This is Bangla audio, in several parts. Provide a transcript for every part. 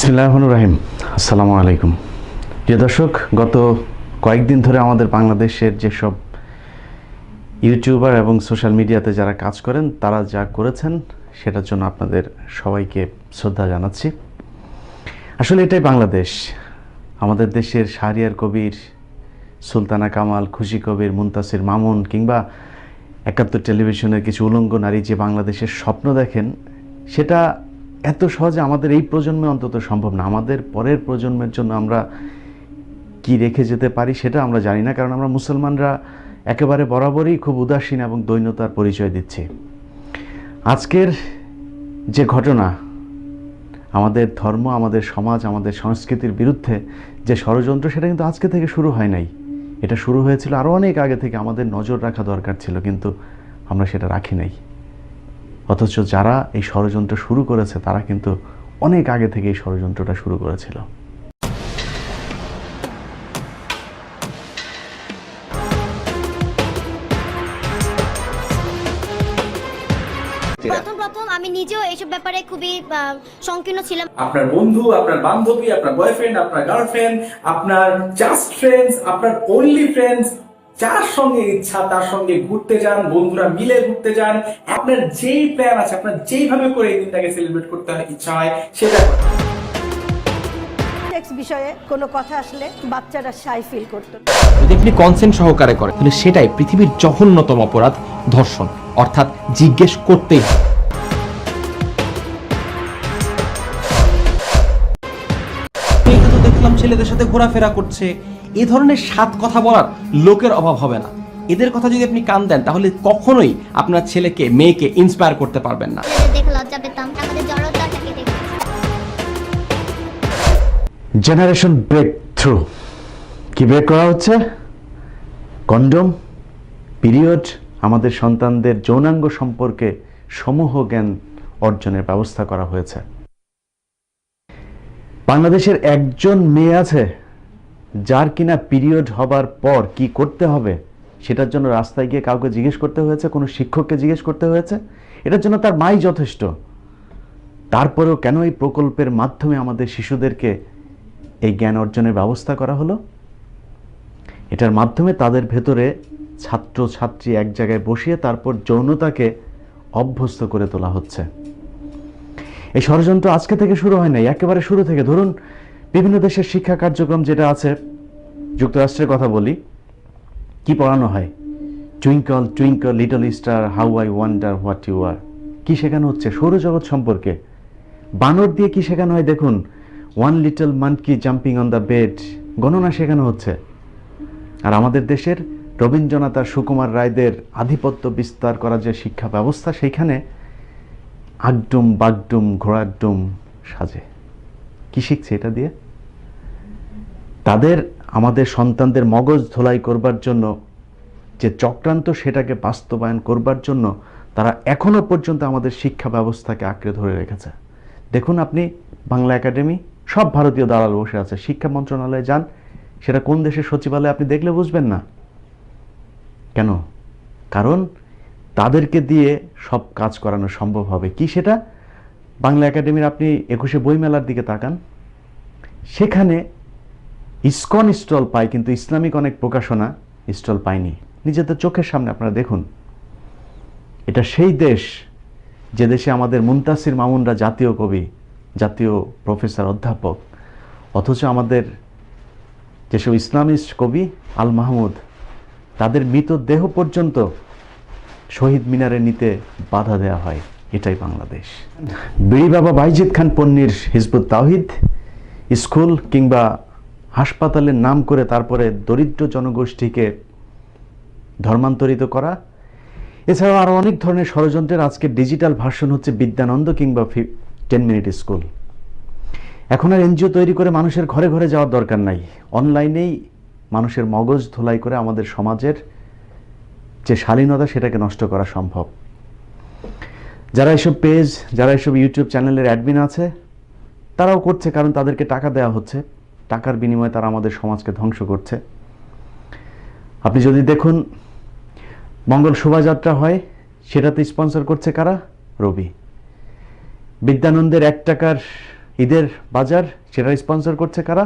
বিসমিল্লাহির রহিম। আসসালামু আলাইকুম। প্রিয় দর্শক, গত কয়েকদিন ধরে আমাদের বাংলাদেশের যেসব ইউটিউবার এবং সোশ্যাল মিডিয়াতে যারা কাজ করেন তারা যা করেছেন সেটার জন্য আপনাদের সবাইকে শ্রদ্ধা জানাচ্ছি। আসলে এটাই বাংলাদেশ। আমাদের দেশের শাহরিয়ার কবির, সুলতানা কামাল, খুশি কবির, মুনতাসির মামুন কিংবা ৭১ টেলিভিশনের কিছু উলঙ্গ নারী যে বাংলাদেশের স্বপ্ন দেখেন, সেটা এত সহজে আমাদের এই প্রজন্মে অন্তত সম্ভব না। আমাদের পরের প্রজন্মের জন্য আমরা কি রেখে যেতে পারি সেটা আমরা জানি না, কারণ আমরা মুসলমানরা একেবারে বরাবরই খুব উদাসীন এবং দৈন্যতার পরিচয় দিচ্ছি। আজকের যে ঘটনা, আমাদের ধর্ম, আমাদের সমাজ, আমাদের সংস্কৃতির বিরুদ্ধে যে ষড়যন্ত্র, সেটা কিন্তু আজকে থেকে শুরু হয় নাই। এটা শুরু হয়েছিল আরও অনেক আগে থেকে। আমাদের নজর রাখা দরকার ছিল, কিন্তু আমরা সেটা রাখি নাই। অথচ যারা এই ষড়যন্ত্র শুরু করেছে তারা কিন্তু অনেক আগে থেকে এই ষড়যন্ত্রটা শুরু করেছিল। প্রথম আমি নিজেও এইসব ব্যাপারে খুবই সংকীর্ণ ছিলাম। আপনার বন্ধু, আপনার বান্ধবী, আপনার বয়ফ্রেন্ড, আপনার গার্লফ্রেন্ড, আপনার জাস্ট ফ্রেন্ডস, আপনার অনলি ফ্রেন্ডস, যার সঙ্গে ইচ্ছা তার সঙ্গে ঘুরতে যান, বন্ধুরা মিলে ঘুরতে যান। আপনার যেই প্ল্যান আছে, আপনার যেইভাবে করে এই দিনটাকে সেলিব্রেট করতে ইচ্ছা হয় সেটা সেক্স বিষয়ে কোনো কথা আসলে বাচ্চারা শাই ফিল করত। যদি আপনি কনসেন্ট সহকারে করেন তাহলে সেটাই পৃথিবীর জঘন্যতম অপরাধ, ধর্ষণ। অর্থাৎ জিজ্ঞেস করতেই হবে। মেয়েটা তো দেখলাম ছেলেদের সাথে ঘোরাফেরা করছে, এ ধরনের সাত কথা বলার লোকের অভাব হবে না। এদের কথা যদি আপনি কান দেন তাহলে কখনোই আপনার ছেলেকে মেয়েকে ইন্সপায়ার করতে পারবেন না। দেখে লজ্জা পেতাম, আমাদের জড়তাটাকে দেখে। জেনারেশন ব্রেক থ্রু কি ব্রেক করা হচ্ছে? কন্ডম, পিরিয়ড, আমাদের সন্তানদের যৌনাঙ্গ সম্পর্কে সমূহ জ্ঞান অর্জনের ব্যবস্থা করা হয়েছে। বাংলাদেশের একজন মেয়ে আছে যার কিনা পিরিয়ড হবার পর কি করতে হবে সেটার জন্য রাস্তায় গিয়ে কাউকে জিজ্ঞেস করতে হয়েছে, কোনো শিক্ষককে জিজ্ঞেস করতে হয়েছে? এটার জন্য তার মাই যথেষ্ট। তারপরেও কেন এই প্রকল্পের মাধ্যমে আমাদের শিশুদেরকে এই জ্ঞান অর্জনের ব্যবস্থা করা হলো? এটার মাধ্যমে তাদের ভেতরে ছাত্র ছাত্রী এক জায়গায় বসিয়ে তারপর যৌনতাকে অভ্যস্ত করে তোলা হচ্ছে। এই ষড়যন্ত্র আজকে থেকে শুরু হয় নাই, একেবারে শুরু থেকে। ধরুন, বিভিন্ন দেশের শিক্ষা কার্যক্রম যেটা আছে, যুক্তরাষ্ট্রের কথা বলি, কি পড়ানো হয়? Twinkle twinkle little star, how I wonder what you are. কি শেখানো হচ্ছে? সৌরজগৎ সম্পর্কে। বানর দিয়ে কি শেখানো হয় দেখুন, one little monkey jumping on the bed, গণনা শেখানো হচ্ছে। আর আমাদের দেশের রবীন্দ্রনাথ আর সুকুমার রায়দের আধিপত্য বিস্তার করা যে শিক্ষা ব্যবস্থা, সেইখানে আগডুম বাগডুম ঘোড়াডুম সাজে। কি শিখছে এটা দিয়ে? তাদের আমাদের সন্তানদের মগজ ধোলাই করবার জন্য যে চক্রান্ত, সেটাকে বাস্তবায়ন করবার জন্য তারা এখনো পর্যন্ত আমাদের শিক্ষা ব্যবস্থাকে আঁকড়ে ধরে রেখেছে। দেখুন, আপনি বাংলা একাডেমি, সব ভারতীয় দালাল বসে আছে। শিক্ষা মন্ত্রণালয়ে যান, সেটা কোন দেশের সচিবালয় আপনি দেখলে বুঝবেন না। কেন? কারণ তাদেরকে দিয়ে সব কাজ করানো সম্ভব হবে। কি সেটা? বাংলা একাডেমির আপনি ২১শে বইমেলার দিকে তাকান, সেখানে ইসকন স্টল পায়, কিন্তু ইসলামিক অনেক প্রকাশনা স্টল পায়নি। নিজেদের চোখের সামনে আপনারা দেখুন। এটা সেই দেশ যে দেশে আমাদের মুনতাসির মামুনরা জাতীয় কবি, জাতীয় প্রফেসর, অধ্যাপক, অথচ আমাদের যেসব ইসলামিস্ট কবি আল মাহমুদ, তাদের মৃতদেহ পর্যন্ত শহীদ মিনারে নিতে বাধা দেওয়া হয়। এটাই বাংলাদেশ। বিড়ি বাবা বাইজিদ খান পন্নীর হিজবুত তাওহিদ স্কুল কিংবা হাসপাতালের নাম করে তারপরে দরিদ্র জনগোষ্ঠীকে ধর্মান্তরিত করা, এছাড়াও আরও অনেক ধরনের ষড়যন্ত্রের আজকে ডিজিটাল ভার্সন হচ্ছে বিদ্যানন্দ কিংবা 10 মিনিট স্কুল। এখন আর এনজিও তৈরি করে মানুষের ঘরে ঘরে যাওয়ার দরকার নাই। অনলাইনেই মানুষের মগজ ধোলাই করে আমাদের সমাজের যে শালীনতা, সেটাকে নষ্ট করা সম্ভব। যারা এসব পেজ, যারা এসব ইউটিউব চ্যানেলের অ্যাডমিন আছে, তারাও করছে, কারণ তাদেরকে টাকা দেওয়া হচ্ছে। টাকার বিনিময়ে তারা আমাদের সমাজকে ধ্বংস করছে। আপনি যদি দেখুন, মঙ্গল শোভাযাত্রা হয়, সেটাতে স্পন্সর করছে কারা? রবি। বিদ্যানন্দের 1 টাকার ঈদের বাজার সেটা স্পন্সর করছে কারা?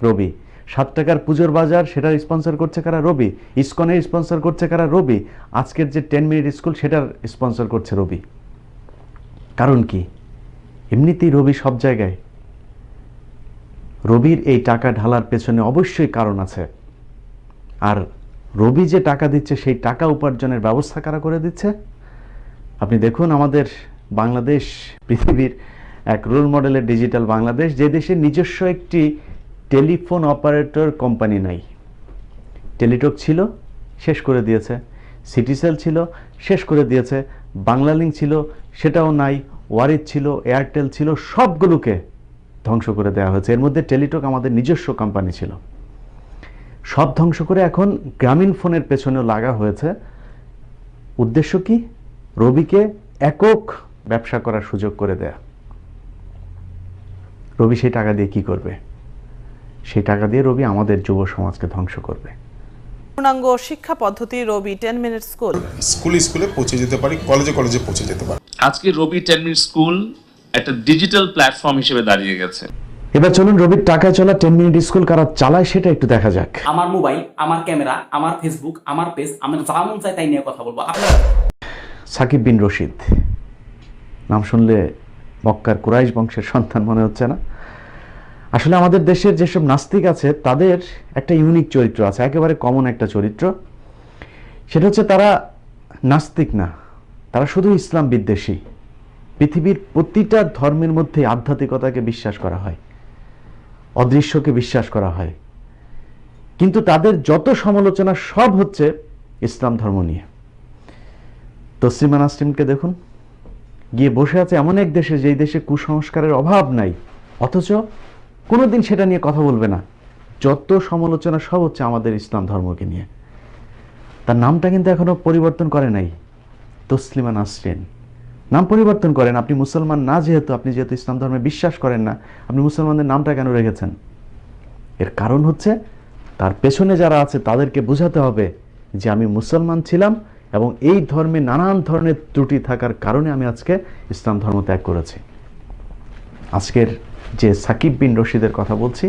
রবি। 7 টাকার পুজোর বাজার সেটার স্পন্সর করছে কারা? রবি। ইসকনের স্পন্সর করছে কারা? রবি। আজকের যে 10 মিনিট স্কুল সেটার স্পন্সর করছে রবি। কারণ কি? এমনিতেই রবি সব জায়গায়। রবির এই টাকা ঢালার পেছনে অবশ্যই কারণ আছে। আর রবি যে টাকা দিচ্ছে সেই টাকা উপার্জনের ব্যবস্থা কারা করে দিচ্ছে? আপনি দেখুন আমাদের বাংলাদেশ পৃথিবীর এক রোল মডেলের ডিজিটাল বাংলাদেশ, যে দেশে নিজস্ব একটি টেলিফোন অপারেটর কোম্পানি নাই। টেলিটক ছিল, শেষ করে দিয়েছে। সিটিসেল ছিল, শেষ করে দিয়েছে। বাংলালিংক ছিল, সেটাও নাই। ওয়ারিজ ছিল, এয়ারটেল ছিল, সবগুলোকে ধ্বংস করে দেওয়া হয়েছে। এর মধ্যে টেলিটক আমাদের নিজস্ব কোম্পানি ছিল। সব ধ্বংস করে এখন গ্রামীণ ফোনের পেছনেও লাগা হয়েছে। উদ্দেশ্য কি? রবিকে একক ব্যবসা করার সুযোগ করে দেয়া। রবি সেই টাকা দিয়ে কি করবে? সেই টাকা দিয়ে রবি আমাদের যুব সমাজকে ধ্বংস করবে। পূর্ণাঙ্গ শিক্ষা পদ্ধতি রবি 10 মিনিট স্কুল। স্কুলে পৌঁছে যেতে পারি, কলেজে পৌঁছে যেতে পারি। আজকে রবি 10 মিনিট স্কুল একটা ডিজিটাল প্ল্যাটফর্ম হিসেবে দাঁড়িয়ে গেছে। এবার চলুন রবির টাকায় চলা 10 মিনিট স্কুল কারা চালায় সেটা একটু দেখা যাক। আমার মোবাইল, আমার ক্যামেরা, আমার ফেসবুক, আমার পেজ, আমার যা মন চাই তাই নিয়ে কথা বলবো। আপনারা সাকিব বিন রশিদ নাম শুনলে মক্কার কুরাইশ বংশের সন্তান মনে হচ্ছে না? আসলে আমাদের দেশের যেসব নাস্তিক আছে তাদের একটা ইউনিক চরিত্র আছে, একেবারে কমন একটা চরিত্র। সেটা হচ্ছে তারা নাস্তিক না, তারা শুধু ইসলাম বিদ্বেষী। পৃথিবীর প্রতিটা ধর্মের মধ্যে আধ্যাত্মিকতাকে বিশ্বাস করা হয়, অদৃশ্যকে বিশ্বাস করা হয়, কিন্তু তাদের যত সমালোচনা সব হচ্ছে ইসলাম ধর্ম নিয়ে। তসলিমা নাসরিনকে দেখুন, গিয়ে বসে আছে এমন এক দেশে যেই দেশে কুসংস্কারের অভাব নাই, অথচ কোনোদিন সেটা নিয়ে কথা বলবে না। যত সমালোচনা সব হচ্ছে আমাদের ইসলাম ধর্মকে নিয়ে। তার নামটা কিন্তু এখনো পরিবর্তন করে নাই। তসলিমা নাসরিন নাম পরিবর্তন করেন। আপনি মুসলমান না, আপনি যেহেতু ইসলাম ধর্মে বিশ্বাস করেন না, আপনি মুসলমানদের নামটা কেন রেখেছেন? এর কারণ হচ্ছে তার পেছনে যারা আছে তাদেরকে বোঝাতে হবে যে আমি মুসলমান ছিলাম এবং এই ধর্মে নানান ধরনের ত্রুটি থাকার কারণে আমি আজকে ইসলাম ধর্ম ত্যাগ করেছি। আজকের যে সাকিব বিন রশিদের কথা বলছি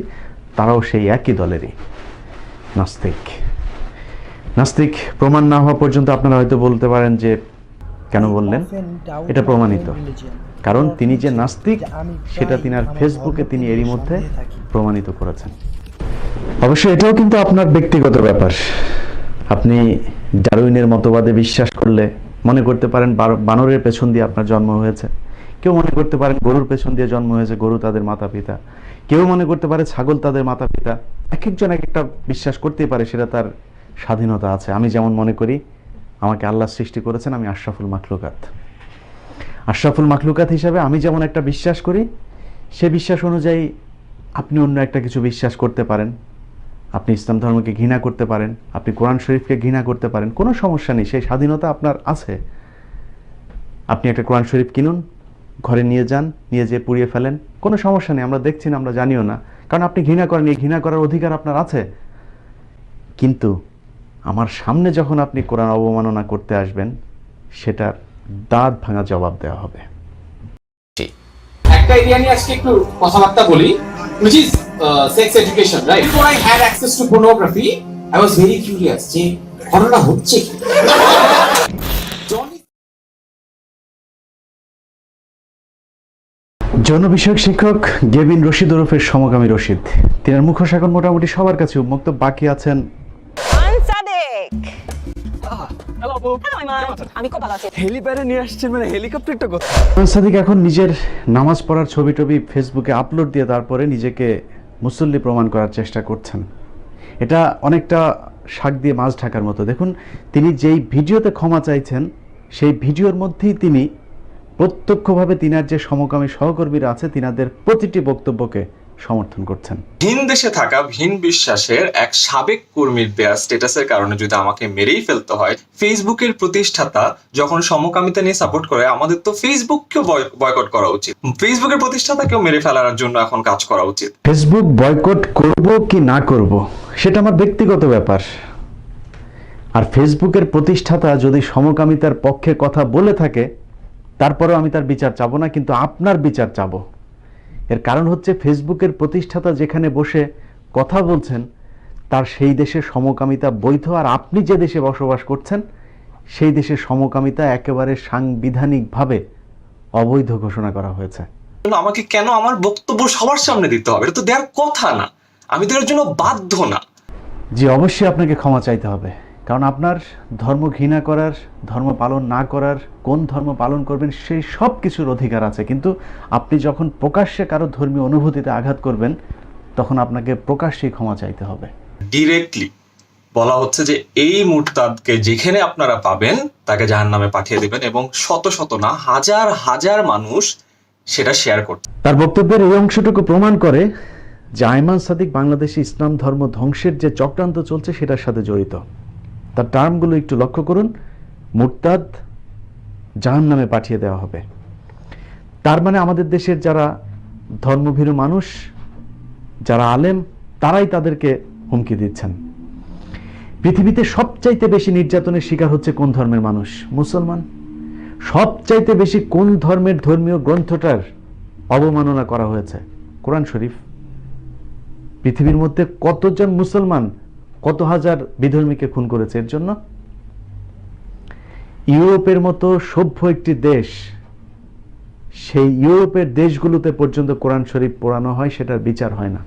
তারাও সেই একই দলেরই নাস্তিক। প্রমাণ না হওয়া পর্যন্ত আপনারা হয়তো বলতে পারেন যে কেন বললেন? এটা প্রমাণিত, কারণ তিনি যে নাস্তিক সেটা তিনার ফেসবুকে তিনি এরই মধ্যে প্রমাণিত করেছেন। অবশ্য এটাও কিন্তু আপনার ব্যক্তিগত ব্যাপার। আপনি ডারউইনের মতবাদে বিশ্বাস করলে মনে করতে পারেন বানরের পেছন দিয়ে আপনার জন্ম হয়েছে, কেউ মনে করতে পারেন গরুর পেছন দিয়ে জন্ম হয়েছে, গরু তাদের মাতা পিতা, কেউ মনে করতে পারে ছাগল তাদের মাতা পিতা। এক একজন এক একটা বিশ্বাস করতেই পারে, সেটা তার স্বাধীনতা আছে। আমি যেমন মনে করি আমাকে আল্লাহ সৃষ্টি করেছেন, আমি আশরাফুল মাখলুকাত হিসাবে আমি যেমন একটা বিশ্বাস করি, সে বিশ্বাস অনুযায়ী আপনি অন্য একটা কিছু বিশ্বাস করতে পারেন। আপনি ইসলাম ধর্মকে ঘৃণা করতে পারেন, আপনি কোরআন শরীফকে ঘৃণা করতে পারেন, কোনো সমস্যা নেই, সেই স্বাধীনতা আপনার আছে। আপনি একটা কোরআন শরীফ কিনুন, ঘরে নিয়ে যান, নিয়ে যেয়ে পুড়িয়ে ফেলেন, কোনো সমস্যা নেই। আমরা দেখছি না, আমরা জানিও না, কারণ আপনি ঘৃণা করেন, এই ঘৃণা করার অধিকার আপনার আছে। কিন্তু আমার সামনে যখন আপনি কোরআন অবমাননা করতে আসবেন, সেটার দাঁত ভাঙা জবাব দেওয়া হবে। একটা এরিয়া নিয়ে আজকে একটু কথাবার্তা বলি, which is sex education, right? Before I had access to pornography, I was very curious যে ঘটনা হচ্ছে কি। যৌন বিষয়ক শিক্ষক গেভিন রশিদ ওরফের সমকামী রশিদ, তিনার মুখোশ এখন মোটামুটি সবার কাছে উন্মুক্ত। বাকি আছেন সাদিক। এখন নিজের নামাজ পড়ার ছবি টবি ফেসবুকে আপলোড দিয়ে তারপরে নিজেকে মুসল্লি প্রমাণ করার চেষ্টা করছেন। এটা অনেকটা শাক দিয়ে মাছ ঢাকার মতো। দেখুন, তিনি যেই ভিডিওতে ক্ষমা চাইছেন সেই ভিডিওর মধ্যেই তিনি প্রত্যক্ষভাবে তিনার যে সমকামী সহকর্মীরা আছে তিনাদের প্রতিটি বক্তব্যকে সমর্থন করছেন। ভিন দেশে থাকা ভিন বিশ্বাসের এক সাবেক কর্মীর দেয়া স্ট্যাটাসের কারণে যদি আমাকে মেরেই ফেলতে হয়, ফেসবুকের প্রতিষ্ঠাতা যখন সমকামিতা নিয়ে সাপোর্ট করে, আমাদের তো ফেসবুককেও বয়কট করা উচিত। ফেসবুকের প্রতিষ্ঠাতাকেও মেরে ফেলার জন্য এখন কাজ করা উচিত। ফেসবুক বয়কট করব কি না করব সেটা আমার ব্যক্তিগত ব্যাপার। আর ফেসবুকের প্রতিষ্ঠাতা যদি সমকামিতার পক্ষে কথা বলে থাকে, তারপরেও আমি তার বিচার চাবো না, কিন্তু আপনার বিচার চাবো। এর কারণ হচ্ছে ফেসবুকের প্রতিষ্ঠাতা যেখানে বসে কথা বলছেন তার সেই দেশের সমকামিতা বৈধ, আর আপনি যে দেশে বসবাস করছেন সেই দেশের সমকামিতা একেবারে সাংবিধানিকভাবে অবৈধ ঘোষণা করা হয়েছে। আমাকে কেন আমার বক্তব্য সবার সামনে দিতে হবে? এটা তো দেওয়ার কথা না, আমি তো এর জন্য বাধ্য না। জি, অবশ্যই আপনাকে ক্ষমা চাইতে হবে, কারণ আপনার ধর্ম ঘৃণা করার, ধর্ম পালন না করার, কোন ধর্ম পালন করবেন সেই সব কিছুর অধিকার আছে, কিন্তু আপনি যখন প্রকাশ্যে কারো ধর্মীয় অনুভূতিতে আঘাত করবেন তখন আপনাকে প্রকাশ্যেই ক্ষমা চাইতে হবে। ডিরেক্টলি বলা হচ্ছে যে এই মুরতাদকে যেখানে আপনারা পাবেন তাকে জাহান্নামে পাঠিয়ে দিবেন, এবং শত শত না হাজার হাজার মানুষ সেটা শেয়ার করছে। তার বক্তব্যের এই অংশটুকু প্রমাণ করে যে আয়মান সাদিক বাংলাদেশে ইসলাম ধর্ম ধ্বংসের যে চক্রান্ত চলছে সেটার সাথে জড়িত। তার টার্মগুলো একটু লক্ষ্য করুন, মুরতাদ জাহান্নামে পাঠিয়ে দেওয়া হবে। তার মানে আমাদের দেশের যারা ধর্মভীরু মানুষ, যারা আলেম, তারাই তাদেরকে হুমকি দিচ্ছেন। পৃথিবীতে সবচাইতে বেশি নির্যাতনের শিকার হচ্ছে কোন ধর্মের মানুষ? মুসলমান। সবচাইতে বেশি কোন ধর্মের ধর্মীয় গ্রন্থটার অবমাননা করা হয়েছে? কোরআন শরীফ। পৃথিবীর মধ্যে কতজন মুসলমান কত হাজার বিধর্মীকে খুন করেছে এর জন্য? ইউরোপের মতো সভ্য একটি দেশ, সেই ইউরোপের দেশগুলোতে পর্যন্ত কোরআন শরীফ পড়ানো হয়, সেটার বিচার হয় না।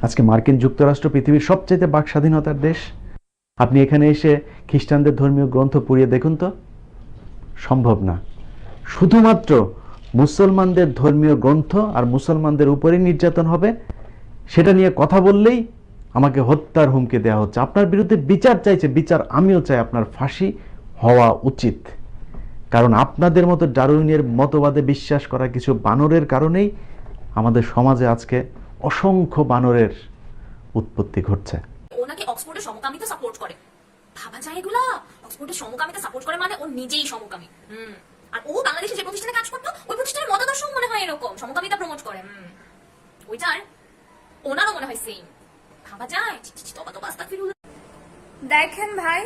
আজকে মার্কিন যুক্তরাষ্ট্র পৃথিবীর সবচেয়ে বাক স্বাধীনতার দেশ, আপনি এখানে এসে খ্রিস্টানদের ধর্মীয় গ্রন্থ পড়িয়ে দেখুন তো, সম্ভব না। শুধুমাত্র মুসলমানদের ধর্মীয় গ্রন্থ আর মুসলমানদের উপরে নির্যাতন হবে সেটা নিয়ে কথা বললেই আমাকে হত্যার হুমকি দেওয়া হচ্ছে। আপনার বিরুদ্ধে বিচার চাইছে, বিচার আমিও চাই, আপনার ফাঁসি হওয়া উচিত। কারণ আপনাদের মতো ডারউইনের মতবাদে বিশ্বাস করা কিছু বানরের কারণেই আমাদের সমাজে আজকে অসংখ্য বানরের উৎপত্তি ঘটছে। ওনাকে অক্সফোর্ডের সমকামিতা সাপোর্ট করে, ভাবা যায় এগুলা? অক্সফোর্ডের সমকামিতা সাপোর্ট করে মানে ও নিজেই সমকামী। আর ও বাংলাদেশে যে প্রতিষ্ঠানে কাজ করতো ওই প্রতিষ্ঠানের মতাদর্শ মনে হয় এরকম সমকামিতা প্রমোট করে। ওইটার ওনারও মনে হয় সেম। ভাবা যায়? দেখেন ভাই,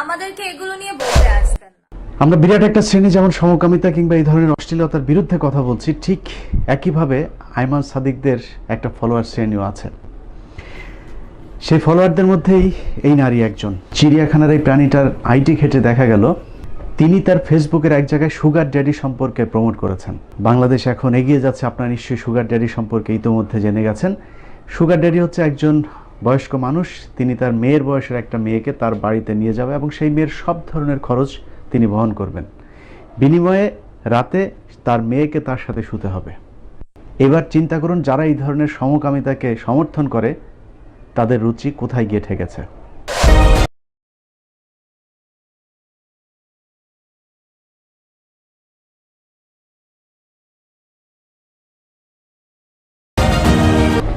আমাদেরকে এগুলো নিয়ে বলতে আসবেন না। আমরা বিরাট একটা শ্রেণী যেমন সমকামিতা কিংবা এই ধরনের অশ্লীলতার বিরুদ্ধে কথা বলছি, ঠিক একইভাবে আয়মান সাদিকদের একটা ফলোয়ার শ্রেণীও আছে। সেই ফলোয়ারদের মধ্যেই এই নারী একজন। চিড়িয়াখানার এই প্রাণীটার আইটি ঘেঁটে দেখা গেল তিনি তার ফেসবুকের এক জায়গায় সুগার ড্যাডি সম্পর্কে প্রমোট করেছেন। বাংলাদেশ এখন এগিয়ে যাচ্ছে, আপনারা নিশ্চয়ই সুগার ড্যাডি সম্পর্কে ইতোমধ্যে জেনে গেছেন। সুগার ড্যাডি হচ্ছে একজন বয়স্ক মানুষ, তিনি তার মেয়ের বয়সের একটা মেয়েকে তার বাড়িতে নিয়ে যাবে এবং সেই মেয়ের সব ধরনের খরচ তিনি বহন করবেন। বিনিময়ে রাতে তার মেয়েকে তার সাথে শুতে হবে। এবার চিন্তা করুন, যারা এই ধরনের সমকামিতাকে সমর্থন করে তাদের রুচি কোথায় গিয়ে ঠেকেছে।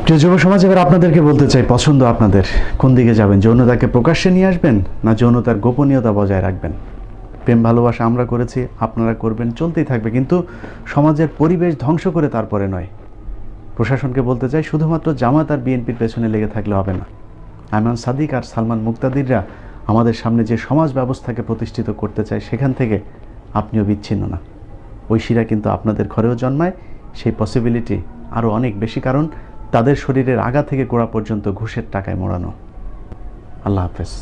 প্রিয় যুব সমাজ, এবার আপনাদেরকে বলতে চাই, পছন্দ আপনাদের, কোন দিকে যাবেন? যৌনতাকে প্রকাশ্যে নিয়ে আসবেন না যৌনতার গোপনীয়তা বজায় রাখবেন? প্রেম ভালোবাসা আমরা করেছি, আপনারা করবেন, চলতেই থাকবে, কিন্তু সমাজের পরিবেশ ধ্বংস করে তারপরে নয়। প্রশাসনকে বলতে চাই, শুধুমাত্র জামাত আর বিএনপির পেছনে লেগে থাকলে হবে না। আয়মান সাদিক আর সালমান মুক্তাদিররা আমাদের সামনে যে সমাজ ব্যবস্থাকে প্রতিষ্ঠিত করতে চায় সেখান থেকে আপনিও বিচ্ছিন্ন না। ঐশীরা কিন্তু আপনাদের ঘরেও জন্মায়, সেই পসিবিলিটি আরও অনেক বেশি, কারণ তাদের শরীরের আগা থেকে গোড়া পর্যন্ত ঘুষের টাকায় মোড়ানো। আল্লাহ হাফেজ।